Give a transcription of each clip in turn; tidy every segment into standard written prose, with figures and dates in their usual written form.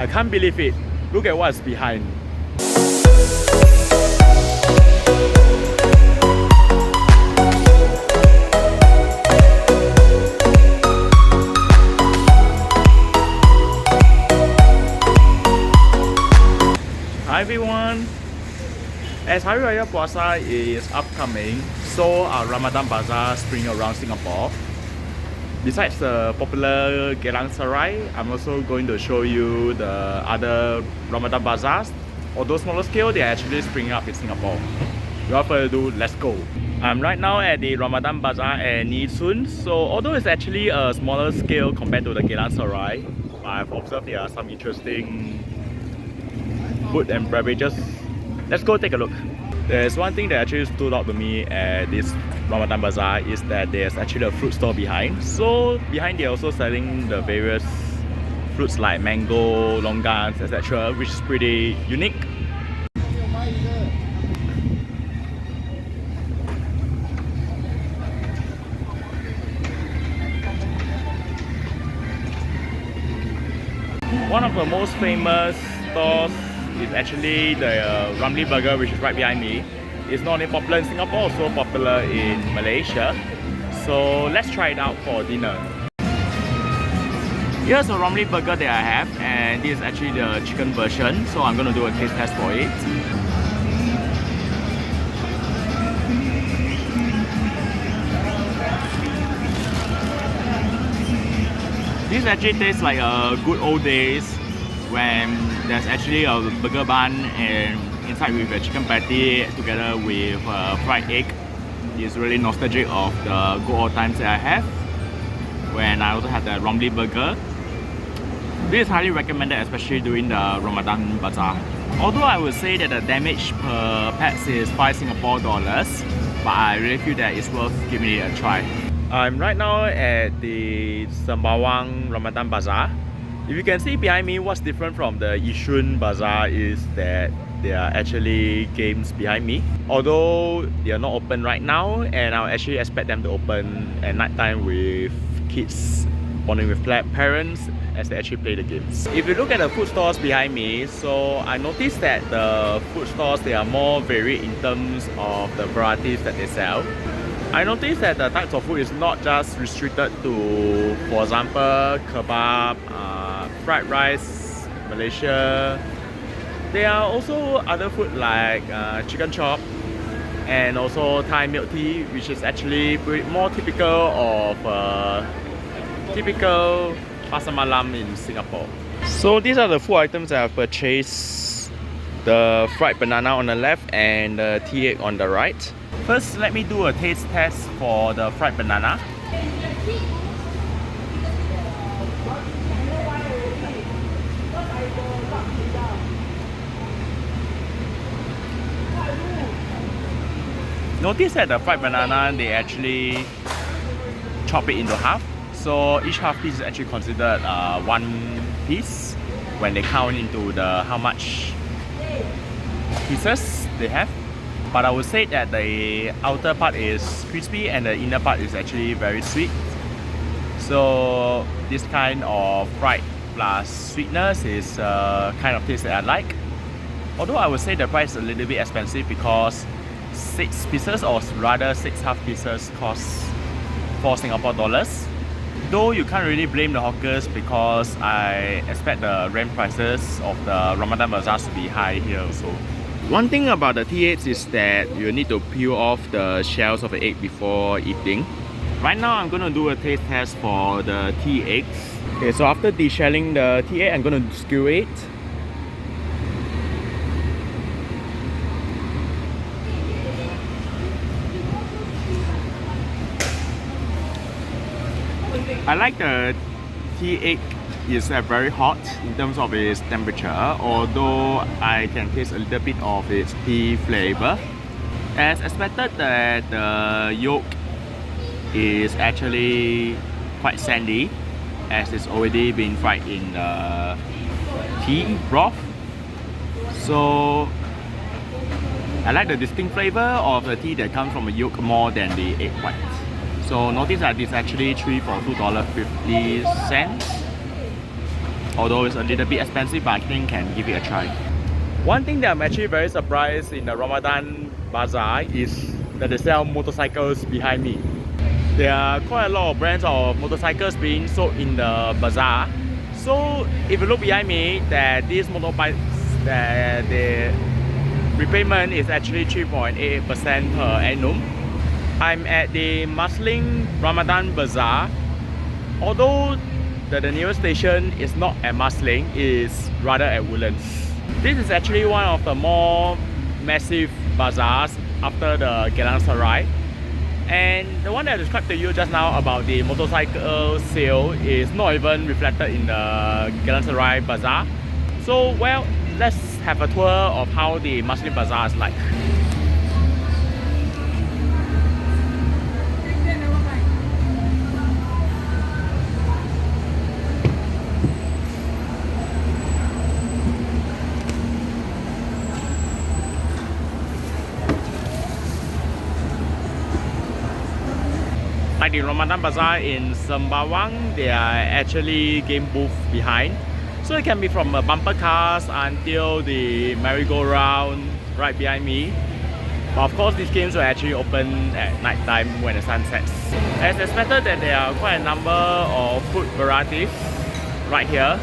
I can't believe it. Look at what's behind. Hi everyone. As Hari Raya Puasa is upcoming, so our Ramadan Bazaar spring around Singapore. Besides the popular Geylang Serai, I'm also going to show you the other Ramadan Bazaars. Although smaller scale, they are actually springing up in Singapore. Without further ado, let's go. I'm right now at the Ramadan Bazaar at Nee Soon. So although it's actually a smaller scale compared to the Geylang Serai, I've observed there are some interesting food and beverages. Let's go take a look. There's one thing that actually stood out to me at this Ramadan Bazaar is that there's actually a fruit store behind. So behind they're also selling the various fruits like mango, longans, etc., which is pretty unique. One of the most famous stores is actually the Ramly Burger, which is right behind me. It's not only popular in Singapore, also popular in Malaysia. So let's try it out for dinner. Here's a Ramly Burger that I have, and this is actually the chicken version. So I'm gonna do a taste test for it. This actually tastes like a good old days when there's actually a burger bun and inside with a chicken patty together with fried egg. It's really nostalgic of the good old times that I have when I also had the Ramly Burger. This is highly recommended, especially during the Ramadan Bazaar. Although I would say that the damage per pets is 5 Singapore dollars, but I really feel that it's worth giving it a try. I'm right now at the Sembawang Ramadan Bazaar. If you can see behind me, what's different from the Yishun Bazaar is that there are actually games behind me. Although they are not open right now, and I'll actually expect them to open at night time with kids bonding with parents as they actually play the games. If you look at the food stores behind me, so I noticed that the food stores, they are more varied in terms of the varieties that they sell. I noticed that the types of food is not just restricted to, for example, kebab, fried rice, Malaysia. There are also other food like chicken chop and also Thai milk tea, which is actually more typical of typical pasar malam in Singapore. So these are the food items that I've purchased: the fried banana on the left and the tea egg on the right. First, let me do a taste test for the fried banana. Notice that the fried banana, they actually chop it into half. So each half piece is actually considered one piece when they count into the how much pieces they have. But I would say that the outer part is crispy and the inner part is actually very sweet. So this kind of fried plus sweetness is kind of taste that I like. Although I would say the price is a little bit expensive because 6 pieces, or rather 6 half pieces, cost 4 Singapore dollars. Though you can't really blame the hawkers because I expect the rent prices of the Ramadan Bazaars to be high here also. One thing about the tea eggs is that you need to peel off the shells of the egg before eating. Right now I'm going to do a taste test for the tea eggs. Okay, so after deshelling the tea egg, I'm going to skewer it. I like the tea egg is very hot in terms of its temperature, although I can taste a little bit of its tea flavor. As expected, that the yolk is actually quite sandy as it's already been fried in the tea broth. So I like the distinct flavor of the tea that comes from the yolk more than the egg white. So notice that it's actually 3 for $2.50. although it's a little bit expensive, but I think can give it a try. One thing that I'm actually very surprised in the Ramadan Bazaar is that they sell motorcycles behind me. There are quite a lot of brands of motorcycles being sold in the bazaar. So if you look behind me, that these motorbikes, that the repayment is actually 3.8% per annum. I'm at the Muslim Ramadan Bazaar. Although the nearest station is not at Muslim, it's rather at Woodlands. This is actually one of the more massive bazaars after the Geylang Serai. And the one that I described to you just now about the motorcycle sale is not even reflected in the Geylang Serai Bazaar. So, well, let's have a tour of how the Muslim Bazaar is like. Like the Ramadan Bazaar in Sembawang, there are actually game booths behind. So it can be from bumper cars until the merry-go-round right behind me. But of course, these games will actually open at night time when the sun sets. As expected, that there are quite a number of food varieties right here.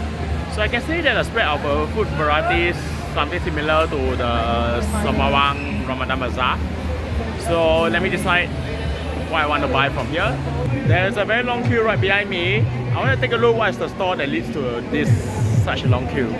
So I can say that the spread of food varieties is something similar to the Sembawang Ramadan Bazaar. So let me decide what I want to buy from here. There's a very long queue right behind me. I want to take a look what is the store that leads to this such a long queue.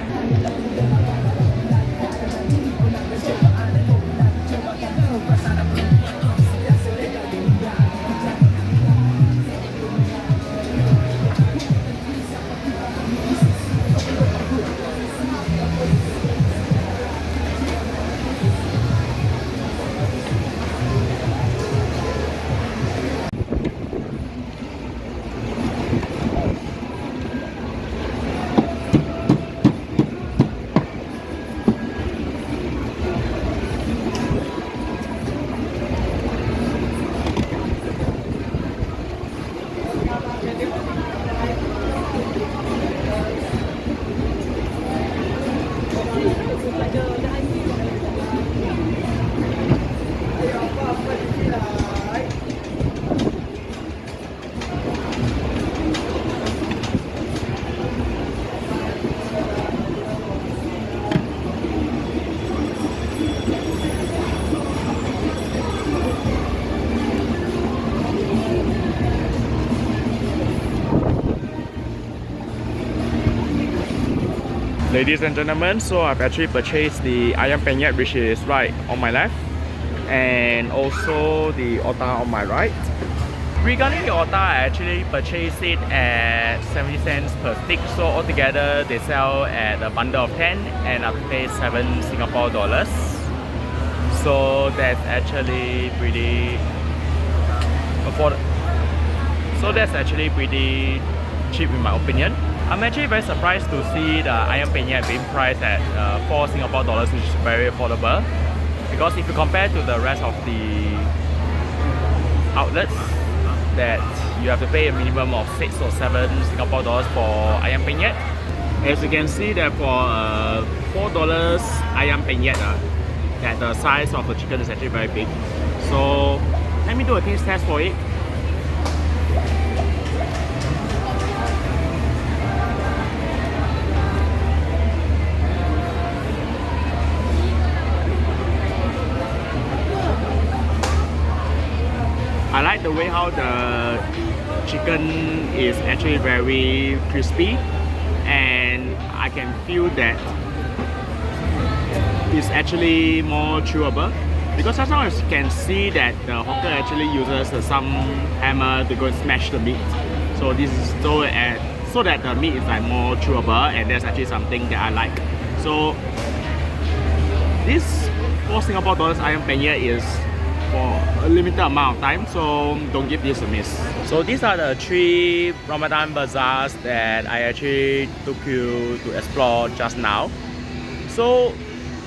Ladies and gentlemen, so I've actually purchased the ayam penyet, which is right on my left, and also the otah on my right. Regarding the otah, I actually purchased it at 70 cents per stick, so altogether they sell at a bundle of 10 and I've paid 7 Singapore dollars. So that's actually pretty affordable. So that's actually pretty cheap in my opinion. I'm actually very surprised to see the ayam penyet being priced at 4 Singapore dollars, which is very affordable. Because if you compare to the rest of the outlets, that you have to pay a minimum of 6 or 7 Singapore dollars for ayam penyet. As you can see that for $4 ayam penyet, that the size of the chicken is actually very big. So let me do a taste test for it. I like the way how the chicken is actually very crispy, and I can feel that it's actually more chewable, because sometimes you can see that the hawker actually uses some hammer to go and smash the meat. So this is so that the meat is like more chewable, and that's actually something that I like. So this 4 Singapore dollars ayam penyet is for a limited amount of time, so don't give this a miss. So these are the 3 Ramadan Bazaars that I actually took you to explore just now. So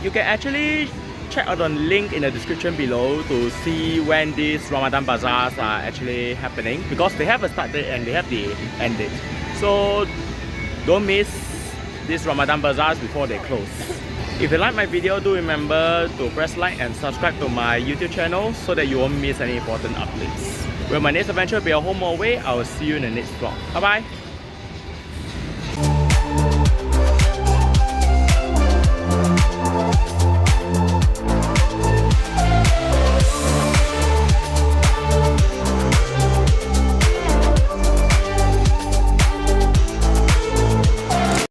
you can actually check out the link in the description below to see when these Ramadan Bazaars are actually happening, because they have a start date and they have the end date. So don't miss these Ramadan Bazaars before they close. If you like my video, do remember to press like and subscribe to my YouTube channel so that you won't miss any important updates. Well, my next adventure will be a home away. I will see you in the next vlog. Bye bye.